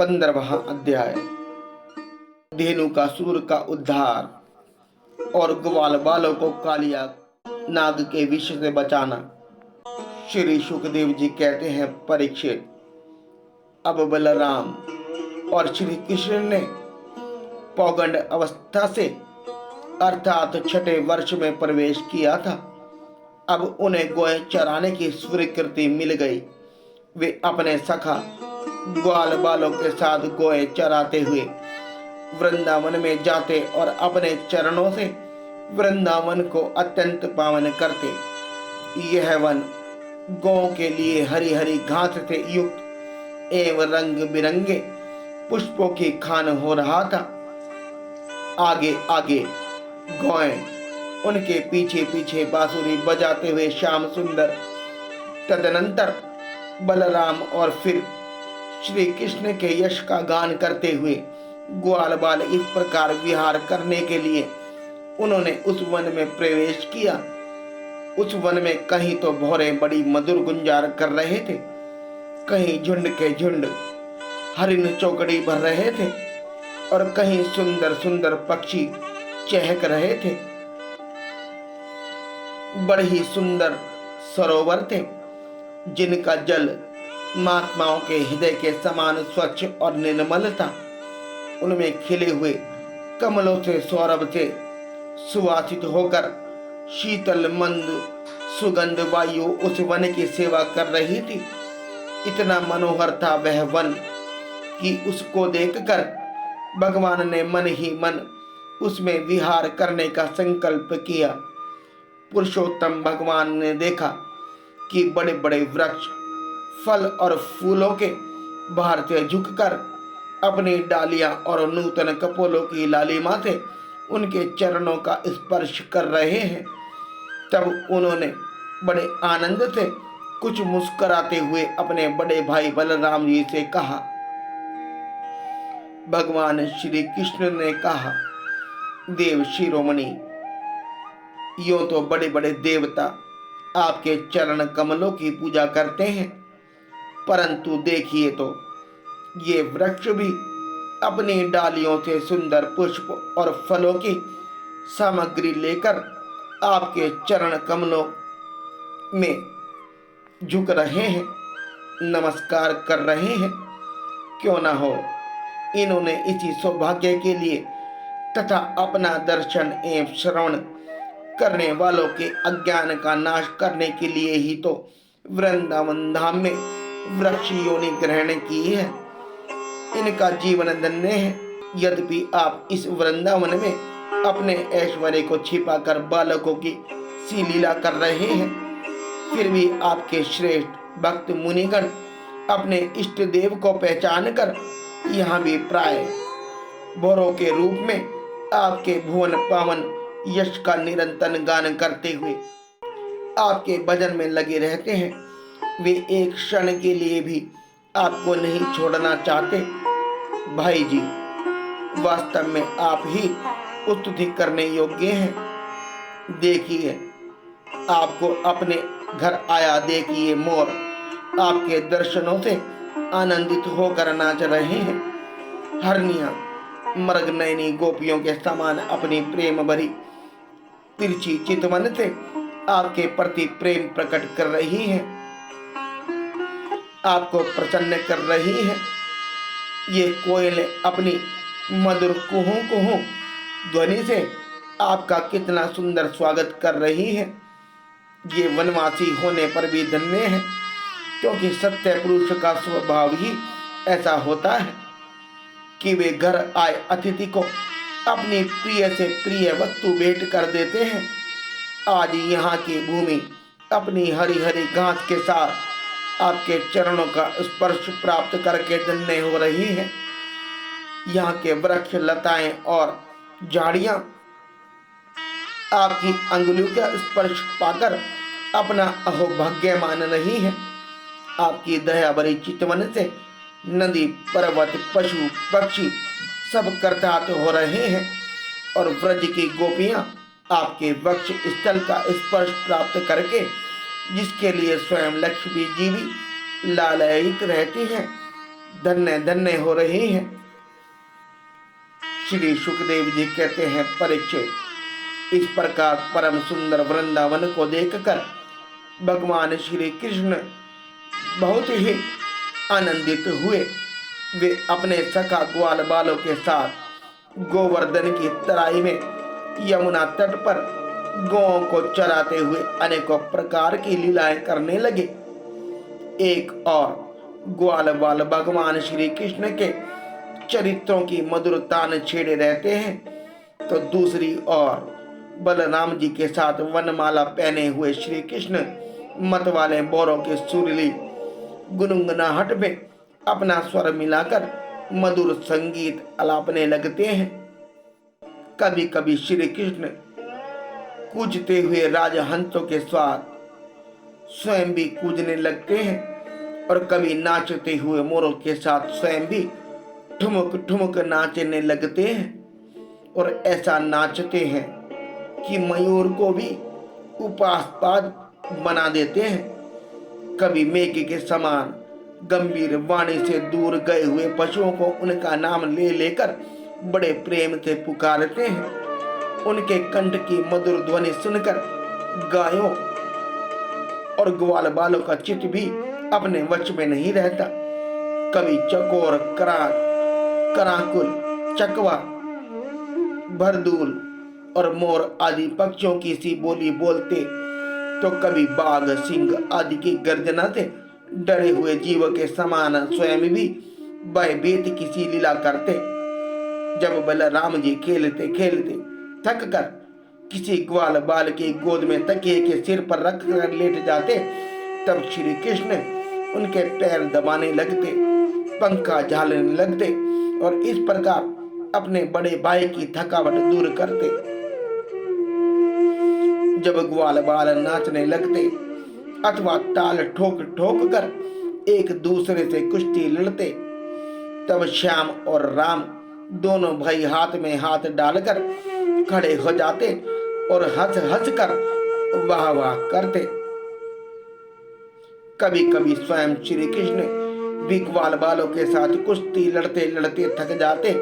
15वां अध्याय। धेनुकासुर का उद्धार और ग्वाल बालों को कालिया नाग के विष से बचाना। श्री सुखदेव जी कहते हैं, परीक्षित, अब बलराम और श्री कृष्ण ने पौगंड अवस्था से अर्थात छठे वर्ष में प्रवेश किया था। अब उन्हें गोए चराने की स्वीकृति मिल गई। वे अपने सखा ग्वाल बालों के साथ गोए चराते हुए वृंदावन में जाते और अपने चरणों से वृंदावन को अत्यंत पावन करते। यह वन गौ के लिए हरी हरी घास से युक्त एवं रंग बिरंगे पुष्पों की खान हो रहा था। आगे आगे गौएं, उनके पीछे पीछे बांसुरी बजाते हुए श्याम सुंदर। तदनंतर बलराम और फिर श्री कृष्ण के यश का गान करते हुए ग्वाल बाल इस प्रकार विहार करने के लिए उन्होंने उस वन में प्रवेश किया। उस वन में कहीं तो भौरे बड़ी मधुर गुंजार कर रहे थे, कहीं झुंड के झुंड हरिण चौकड़ी भर रहे थे और कहीं सुंदर सुंदर पक्षी चहक रहे थे। बड़े ही सुंदर सरोवर थे जिनका जल महात्माओं के हृदय के समान स्वच्छ और निर्मल था। उनमें खिले हुए कमलों से सौरभ से सुवासित होकर शीतल मंद सुगंध वायु उस वन की सेवा कर रही थी। इतना मनोहर था वह वन कि उसको देखकर भगवान ने मन ही मन उसमें विहार करने का संकल्प किया। पुरुषोत्तम भगवान ने देखा कि बड़े बड़े वृक्ष फल और फूलों के बाहर से झुककर अपनी डालियां और नूतन कपोलों की लालिमा से उनके चरणों का स्पर्श कर रहे हैं। तब उन्होंने बड़े आनंद से कुछ मुस्कुराते हुए अपने बड़े भाई बलराम जी से कहा। भगवान श्री कृष्ण ने कहा, देव शिरोमणि, यूं तो बड़े बड़े देवता आपके चरण कमलों की पूजा करते हैं, परंतु देखिए तो ये वृक्ष भी अपनी डालियों से सुंदर पुष्प और फलों की सामग्री लेकर आपके चरण कमलों में झुक रहे हैं, नमस्कार कर रहे हैं। क्यों ना हो, इन्होंने इसी सौभाग्य के लिए तथा अपना दर्शन एवं श्रवण करने वालों के अज्ञान का नाश करने के लिए ही तो वृंदावन धाम में वृक्ष योनि ग्रहण की है। इनका जीवन धन्य है। यद्यपि आप इस वृंदावन में अपने ऐश्वर्य को छिपाकर बालकों की सी लीला कर रहे हैं, फिर भी आपके श्रेष्ठ भक्त मुनिगण अपने इष्ट देव को पहचान कर यहाँ भी प्राय भौरों के रूप में आपके भुवन पावन यश का निरंतर गान करते हुए आपके भजन में लगे रहते हैं। वे एक क्षण के लिए भी आपको नहीं छोड़ना चाहते। भाई जी, वास्तव में आप ही स्तुति करने योग्य हैं। देखिए, आपको अपने घर आया देखिए मोर आपके दर्शनों से आनंदित होकर नाच रहे हैं। हरनिया मर्ग नयनी गोपियों के समान अपनी प्रेम भरी तिरछी चितवन से आपके प्रति प्रेम प्रकट कर रही है, आपको प्रसन्न कर रही है। ये कोयल अपनी मधुर कुहू कुहू ध्वनि से आपका कितना सुंदर स्वागत कर रही है। ये वनवासी होने पर भी धन्य है, क्योंकि सत्य पुरुष का स्वभाव ही ऐसा होता है कि वे घर आए अतिथि को अपनी प्रिय से प्रिय वस्तु भेंट कर देते हैं। आज यहाँ की भूमि अपनी हरी हरी घास के साथ आपके चरणों का स्पर्श प्राप्त करके धन्य हो रही है। यहाँ के वृक्ष लताएं और झाड़ियां आपकी अंगुलियों का स्पर्श पाकर अपना अहोभाग्य मान रही है। आपकी दया भरी चितवन से नदी पर्वत पशु पक्षी सब कृतार्थ हो रहे हैं और व्रज की गोपियां आपके वक्ष स्थल का स्पर्श प्राप्त करके, जिसके लिए स्वयं लक्ष्मी जी भी लालयित रहती हैं, धन्य धन्य हो रही हैं। श्री सुखदेव जी कहते हैं, परीक्षित, इस प्रकार परम सुंदर वृंदावन को देखकर भगवान श्री कृष्ण बहुत ही आनंदित हुए। वे अपने सखा ग्वाल बालों के साथ गोवर्धन की तराई में यमुना तट पर गौओं को चराते हुए अनेकों प्रकार की लीलाएं करने लगे। एक और ग्वाल बाल भगवान श्री कृष्ण के चरित्रों की मधुर तान छेड़े रहते हैं, तो दूसरी ओर बलराम जी के साथ वनमाला पहने हुए श्री कृष्ण मत वाले बोरों के सुरीली गुनगुनाहट में अपना स्वर मिलाकर मधुर संगीत अलापने लगते हैं। कभी कभी श्री कृष्ण कूजते हुए राजहंसों के साथ स्वयं भी कूजने लगते हैं और कभी नाचते हुए मोरों के साथ स्वयं भी ठुमक ठुमक नाचने लगते हैं और ऐसा नाचते हैं कि मयूर को भी उपास्पद बना देते हैं। कभी मेघ के समान गंभीर वाणी से दूर गए हुए पशुओं को उनका नाम ले लेकर बड़े प्रेम से पुकारते हैं। उनके कंठ की मधुर ध्वनि सुनकर गायों और ग्वाल बालों का चित्त भी अपने वश में नहीं रहता। कभी चकोर, कराकुल, चकवा, भरदूल और मोर आदि पक्षियों की सी बोली बोलते, तो कभी बाघ, सिंह आदि की गर्जना से डरे हुए जीव के समान स्वयं भी भयभीत किसी लीला करते। जब बलराम जी खेलते खेलते थक कर किसी ग्वाल बाल की गोद में तकिए के सिर पर रख कर लेट जाते, तब श्री कृष्ण उनके पैर दबाने लगते, पंखा झालने लगते और इस प्रकार अपने बड़े भाई की थकावट दूर करते। जब ग्वाल बाल नाचने लगते अथवा ताल ठोक ठोक कर एक दूसरे से कुश्ती लड़ते, तब श्याम और राम दोनों भाई हाथ में हाथ डालकर खड़े हो जाते और हंस हंस कर वाह वाह करते। कभी कभी स्वयं श्री कृष्ण भी ग्वाल बालों के साथ कुश्ती लड़ते लड़ते थक जाते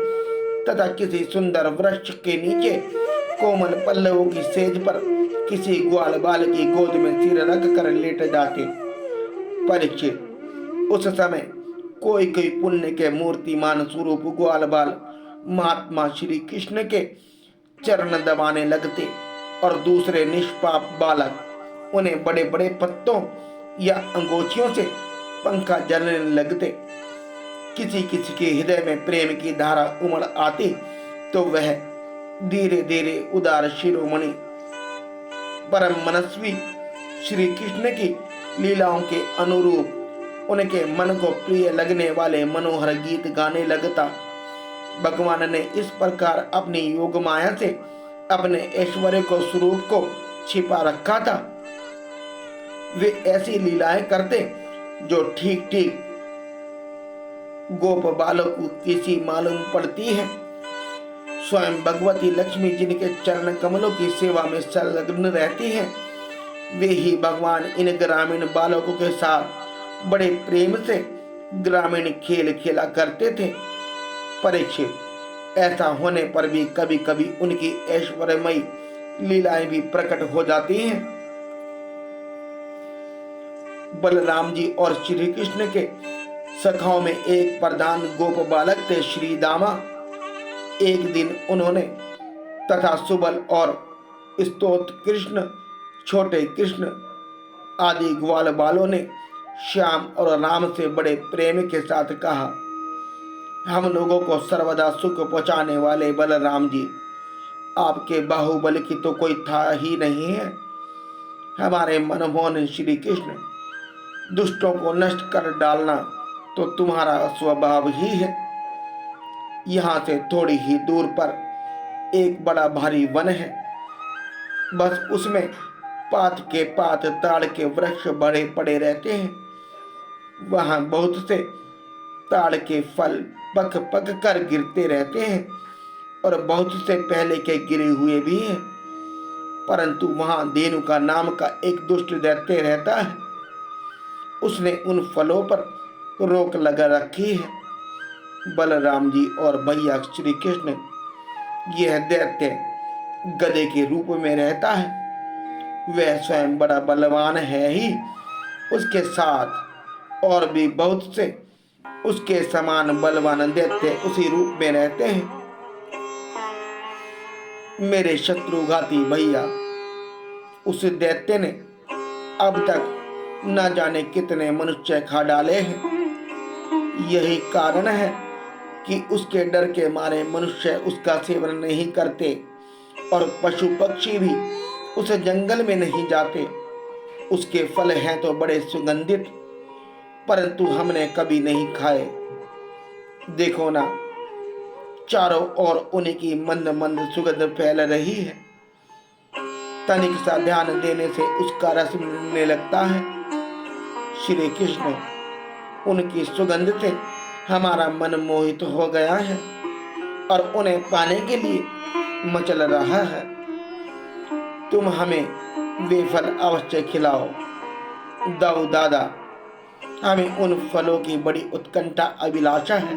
तथा किसी सुंदर वृक्ष के नीचे कोमल पल्लवों की सेज पर किसी ग्वाल बाल की गोद में सिर रख कर लेट जाते। परीक्षित, उस समय कोई कोई पुण्य के मूर्तिमान स्वरूप ग्वाल बाल महात्मा श्री कृष्ण के चरण दबाने लगते और दूसरे निष्पाप बालक उन्हें बड़े बड़े पत्तों या अंगोछियों से पंखा जलने लगते। किसी किसी के हृदय में प्रेम की धारा उमड़ आती तो वह धीरे धीरे उदार शिरोमणि परम मनस्वी श्री कृष्ण की लीलाओं के अनुरूप उनके मन को प्रिय लगने वाले मनोहर गीत गाने लगता। भगवान ने इस प्रकार अपनी योग माया से अपने ऐश्वर्य को स्वरूप को छिपा रखा था। वे ऐसी लीलाएं करते जो ठीक ठीक गोप बालक को किसी मालूम पड़ती है। स्वयं भगवती लक्ष्मी जिनके चरण कमलों की सेवा में संलग्न रहती हैं, वे ही भगवान इन ग्रामीण बालकों के साथ बड़े प्रेम से ग्रामीण खेल खेला करते थे। परीक्षित, ऐसा होने पर भी कभी कभी उनकी ऐश्वर्यमयी लीलाएं भी प्रकट हो जाती हैं। बलराम जी और श्री कृष्ण के सखाओं में एक प्रधान गोप बालक थे, श्री दामा। एक दिन उन्होंने तथा सुबल और स्तोत्र कृष्ण, छोटे कृष्ण आदि ग्वाल बालों ने श्याम और राम से बड़े प्रेम के साथ कहा, हम लोगों को सर्वदा सुख पहुंचाने वाले बलराम जी, आपके बाहुबल की तो कोई था ही नहीं है। हमारे मनमोहन श्री कृष्ण, दुष्टों को नष्ट कर डालना तो तुम्हारा स्वभाव ही है। यहाँ से थोड़ी ही दूर पर एक बड़ा भारी वन है, बस उसमें पात के पात ताड़ के वृक्ष बड़े पड़े रहते हैं। वहां बहुत से ताड़ के फल पक पक कर गिरते रहते हैं और बहुत से पहले के गिरे हुए भी हैं, परंतु वहां धेनुका नाम का एक दुष्ट दैत्य रहता है। उसने उन फलों पर रोक लगा रखी है। बलराम जी और भैया श्री कृष्ण, यह दैत्य गधे के रूप में रहता है। वह स्वयं बड़ा बलवान है ही, उसके साथ और भी बहुत से उसके समान बलवान दैत्य उसी रूप में रहते हैं। मेरे शत्रुघाती भैया, उस दैत्य ने अब तक न जाने कितने मनुष्य खा डाले हैं। यही कारण है कि उसके डर के मारे मनुष्य उसका सेवन नहीं करते और पशु पक्षी भी उस जंगल में नहीं जाते। उसके फल हैं तो बड़े सुगंधित, परंतु हमने कभी नहीं खाए। देखो ना, चारों ओर उन्हीं की मंद मंद सुगंध फैल रही है। तनिक सा ध्यान देने से उसका रस मिलने लगता है। श्री कृष्ण, उनकी सुगंध से हमारा मन मोहित हो गया है और उन्हें पाने के लिए मचल रहा है। तुम हमें वे फल अवश्य खिलाओ। दाऊ दादा, हमें उन फलों की बड़ी उत्कंठा अभिलाषा है।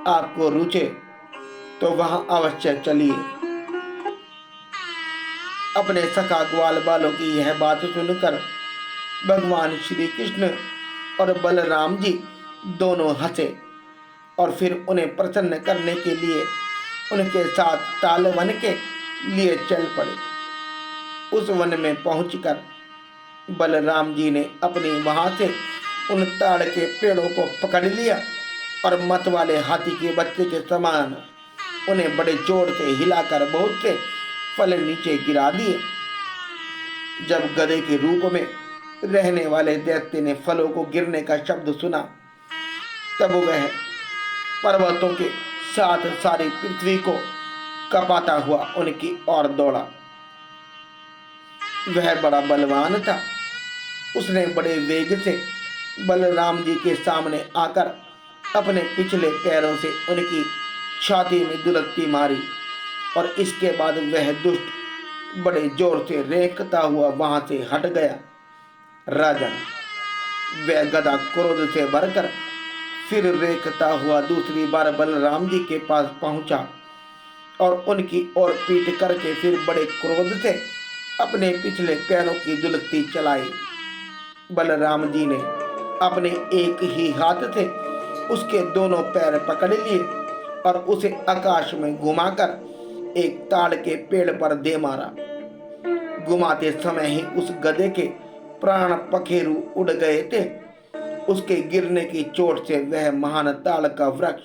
आपको रुचे तो वहां अवश्य चलिए। अपने सखा ग्वाल बालों की यह बात सुनकर भगवान श्री कृष्ण और बलराम जी दोनों हंसे और फिर उन्हें प्रसन्न करने के लिए उनके साथ ताल वन के लिए चल पड़े। उस वन में पहुंचकर बलराम जी ने अपनी वहां से उन ताड़ के पेड़ों को पकड़ लिया और मत वाले हाथी के बच्चे के समान उन्हें बड़े जोर से हिलाकर बहुत से फल नीचे गिरा दिए। जब गधे के रूप में रहने वाले दैत्य ने फलों को गिरने का शब्द सुना, तब वह पर्वतों के साथ सारी पृथ्वी को कपाता हुआ उनकी ओर दौड़ा। वह बड़ा बलवान था। उसने बड़े वेग से बलराम जी के सामने आकर अपने पिछले पैरों से उनकी छाती में दुलत्ती मारी और इसके बाद वह दुष्ट बड़े जोर से रेंकता हुआ वहां से हट गया। राजन, वह गधा क्रोध से भरकर फिर रेंकता हुआ दूसरी बार बलराम जी के पास पहुंचा और उनकी ओर पीट करके फिर बड़े क्रोध से अपने पिछले पैरों की दुलत्ती चलाई। बलराम जी ने अपने एक ही हाथ से उसके दोनों पैर पकड़ लिए और उसे आकाश में घुमाकर एक ताड़ के पेड़ पर दे मारा। घुमाते समय ही उस गधे के प्राण पखेरु उड़ गए थे। उसके गिरने की चोट से वह महान ताड़ का वृक्ष,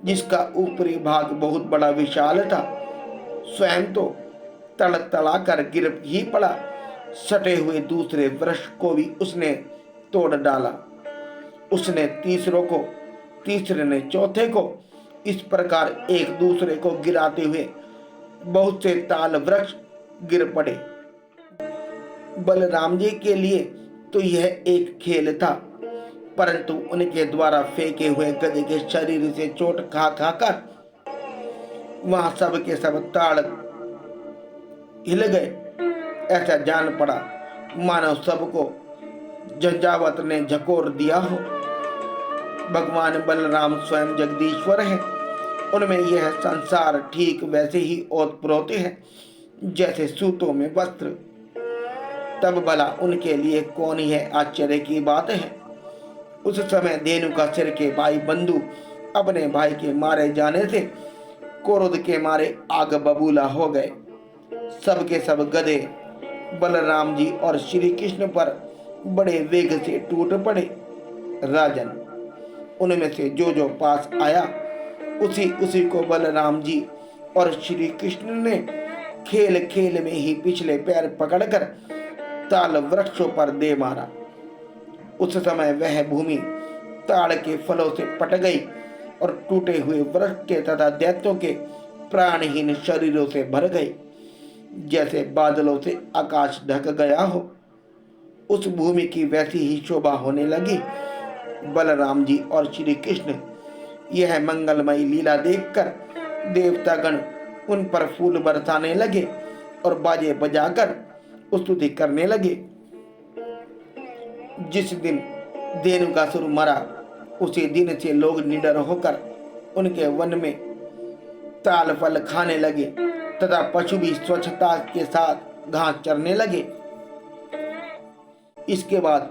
जिसका ऊपरी भाग बहुत बड़ा विशाल था, स्वयं तो तड़तड़ा कर गिर ही पड़ा। सटे हुए दूसरे वृक्ष को भी उसने तोड़ डाला। उसने तीसरों को, तीसरे ने चौथे को, इस प्रकार एक दूसरे को गिराते हुए बहुत से ताल वृक्ष गिर पड़े। बलराम जी के लिए तो यह एक खेल था, परंतु उनके द्वारा फेंके हुए गधे के शरीर से चोट खा खाकर वहां सब के सब ताड़ हिल गए। ऐसा जान पड़ा मानो सबको झंझावत ने झकोर दिया हो। भगवान बलराम स्वयं जगदीश्वर हैं। उनमें यह संसार ठीक वैसे ही ओतप्रोत है जैसे सूतों में वस्त्र। तब भला उनके लिए कौन ही है आश्चर्य की बात है। उस समय धेनु का सिर के भाई बंधु अपने भाई के मारे जाने से क्रोध के मारे आग बबूला हो गए। सब के सब गधे बलराम जी और श्री कृष्ण पर बड़े वेग से टूट पड़े। राजन, उनमें से जो पास आया उसी उसी को बलराम जी और श्री कृष्ण ने खेल खेल में ही पिछले पैर पकड़कर ताल वृक्षों पर दे मारा। उस समय वह भूमि ताड़ के फलों से पट गई और टूटे हुए वृक्ष के तथा दैत्यों के प्राणहीन शरीरों से भर गई, जैसे बादलों से आकाश ढक गया हो। उस भूमि की वैसी ही शोभा होने लगी। बलराम जी और श्री कृष्ण यह मंगलमयी लीला देखकर देवतागण उन पर फूल बरसाने लगे और बाजे बजाकर स्तुति करने लगे। जिस दिन धेनुकासुर मरा उसी दिन से लोग निडर होकर उनके वन में ताल फल खाने लगे तथा पशु भी स्वच्छता के साथ घास चरने लगे। इसके बाद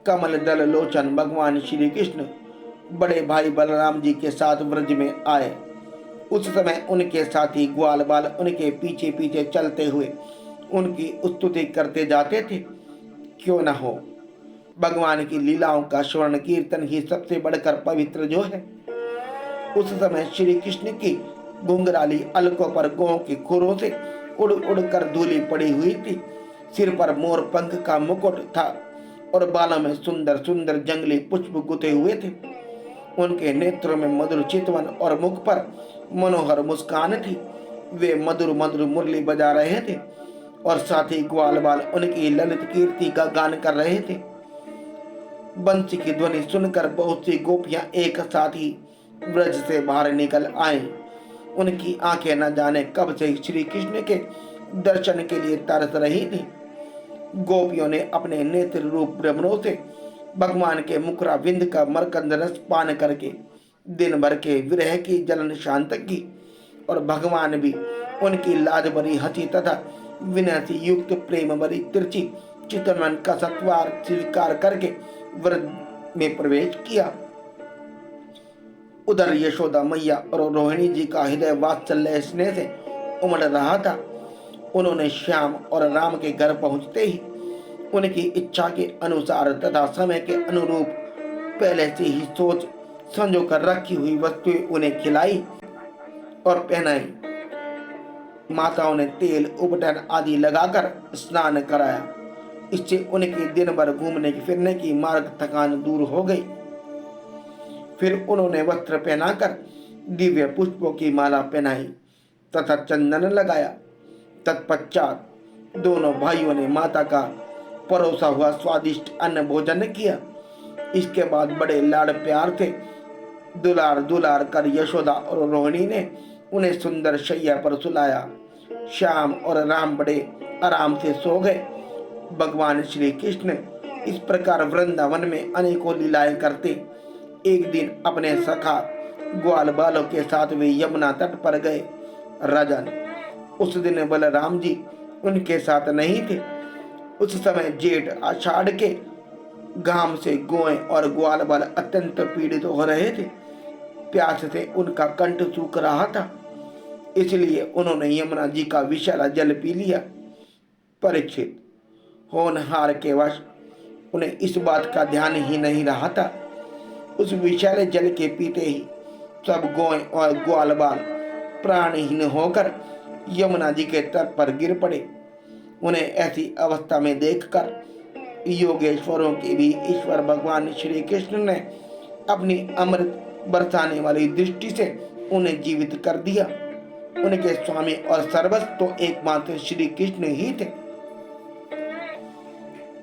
कमल दल लोचन भगवान श्री कृष्ण बड़े भाई बलराम जी के साथ ब्रज में आए। उस समय उनके साथी ग्वाल बाल उनके पीछे पीछे चलते हुए उनकी स्तुति करते जाते थे। क्यों न हो, भगवान की लीलाओं का श्रवण कीर्तन ही सबसे बढ़कर पवित्र जो है। उस समय श्री कृष्ण की घुंघराली अलकों पर गौ की खुरों से उड़ उड़ कर धूली पड़ी हुई थी। सिर पर मोर पंख का मुकुट था और बालों में सुंदर सुंदर जंगली पुष्प गुथे हुए थे। उनके नेत्रों में मधुर चितवन और मुख पर मनोहर मुस्कान थी। वे मधुर मधुर मुरली बजा रहे थे और साथ ही ग्वाल बाल उनकी ललित कीर्ति का गान कर रहे थे। बंसी की ध्वनि सुनकर बहुत सी गोपियां एक साथ ही ब्रज से बाहर निकल आई। उनकी आंखें न जाने कब से श्री कृष्ण के दर्शन के लिए तरस रही थी। गोपियों ने अपने नेत्र रूप भ्रमरों से भगवान के मुखराविंद का मरकंद रस पान करके दिन भर के विरह की जलन शांत की और भगवान भी उनकी लाज भरी हंसी तथा विनय से युक्त प्रेम भरी तिरछी चितवन का सत्वार स्वीकार करके व्रत में प्रवेश किया। उधर यशोदा मैया और रोहिणी जी का हृदय वात्सल्य स्नेह से उमड़ रहा था। उन्होंने श्याम और राम के घर पहुंचते ही उनकी इच्छा के अनुसार तथा समय के अनुरूप पहले से ही सोच संजो कर रखी हुई वस्तुएं उन्हें खिलाई और पहनाई। माताओं ने तेल उपटन आदि लगाकर स्नान कराया। इससे उनकी दिन भर घूमने फिरने की मार्ग थकान दूर हो गई। फिर उन्होंने वस्त्र पहनाकर दिव्य पुष्पों की माला पहनाई तथा चंदन लगाया। तत्पश्चात दोनों भाइयों ने माता का परोसा हुआ स्वादिष्ट अन्न भोजन किया। इसके बाद बड़े लाड़ प्यार से दुलार दुलार कर यशोदा और रोहिणी ने उन्हें सुंदर शैया पर सुलाया। श्याम और राम बड़े आराम से सो गए। भगवान श्री कृष्ण इस प्रकार वृंदावन में अनेकों लीलाएं करते एक दिन अपने सखा ग्वाल बालों के साथ वे यमुना तट पर गए। राजन, उस दिन बलराम जी उनके साथ नहीं थे। उस समय जेठ आषाढ़ के घाम से गोएं और ग्वाल बाल अत्यंत पीड़ित हो रहे थे। प्यास से उनका कंठ सूख रहा था, इसलिए उन्होंने यमुना जी का विशाल जल पी लिया। परीक्षित, होनहार के वश उन्हें इस बात का ध्यान ही नहीं रहा था। उस विशाल जल के पीते ही सब गोएं और ग्वाल बाल प्राणहीन होकर यमुना जी के तट पर गिर पड़े। उन्हें ऐसी अवस्था में देखकर योगेश्वरों के भी ईश्वर भगवान श्री कृष्ण ने अपनी अमृत बरसाने वाली दृष्टि से उन्हें जीवित कर दिया। उनके स्वामी और सर्वस्व तो एकमात्र श्री कृष्ण ही थे।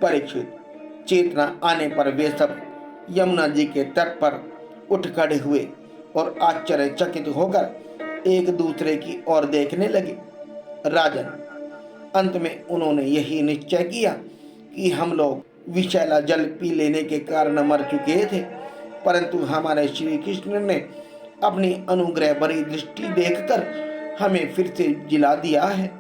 परीक्षित, चेतना आने पर वे सब यमुना जी के तट पर उठ खड़े हुए और आश्चर्यचकित होकर एक दूसरे की ओर देखने लगे। राजन, अंत में उन्होंने यही निश्चय किया कि हम लोग विषैला जल पी लेने के कारण मर चुके थे, परंतु हमारे श्री कृष्ण ने अपनी अनुग्रह भरी दृष्टि देखकर हमें फिर से जिला दिया है।